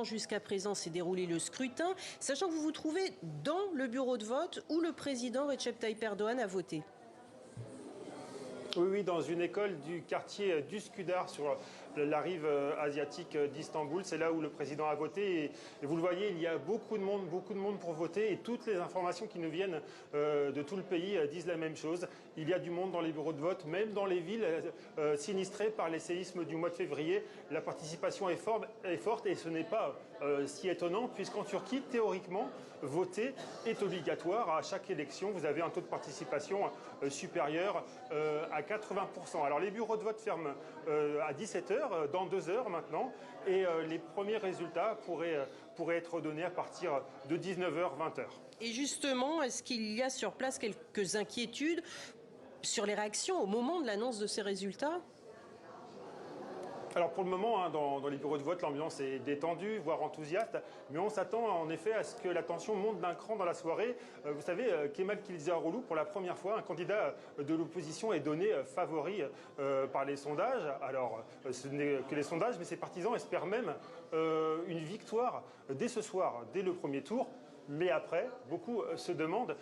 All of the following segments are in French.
jusqu'à présent s'est déroulé le scrutin, sachant que vous vous trouvez dans le bureau de vote où le président Recep Tayyip Erdogan a voté. Oui, dans une école du quartier d'Üsküdar sur la rive asiatique d'Istanbul. C'est là où le président a voté. Et vous le voyez, il y a beaucoup de monde pour voter. Et toutes les informations qui nous viennent de tout le pays disent la même chose. Il y a du monde dans les bureaux de vote, même dans les villes sinistrées par les séismes du mois de février. La participation est forte et ce n'est pas si étonnant, puisqu'en Turquie, théoriquement, voter est obligatoire. À chaque élection, vous avez un taux de participation supérieur à 80%. Alors les bureaux de vote ferment à 17h, dans 2 heures maintenant, et les premiers résultats pourraient être donnés à partir de 19h, 20h. Et justement, est-ce qu'il y a sur place quelques inquiétudes sur les réactions au moment de l'annonce de ces résultats ? Alors pour le moment, dans les bureaux de vote, l'ambiance est détendue, voire enthousiaste, mais on s'attend en effet à ce que la tension monte d'un cran dans la soirée. Vous savez, Kemal Kılıçdaroğlu, pour la première fois, un candidat de l'opposition est donné favori par les sondages. Alors ce n'est que les sondages, mais ses partisans espèrent même une victoire dès ce soir, dès le premier tour. Mais après, beaucoup se demandent,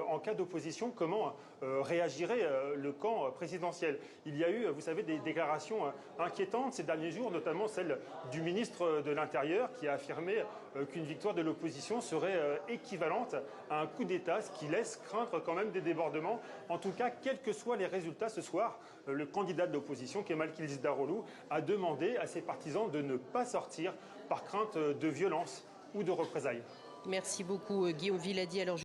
en cas d'opposition, comment réagirait le camp présidentiel. Il y a eu, vous savez, des déclarations inquiétantes ces derniers jours, notamment celle du ministre de l'Intérieur qui a affirmé qu'une victoire de l'opposition serait équivalente à un coup d'État, ce qui laisse craindre quand même des débordements. En tout cas, quels que soient les résultats ce soir, le candidat de l'opposition, Kemal Kılıçdaroğlu, a demandé à ses partisans de ne pas sortir par crainte de violence ou de représailles. Merci beaucoup Guillaume Villadi. Alors,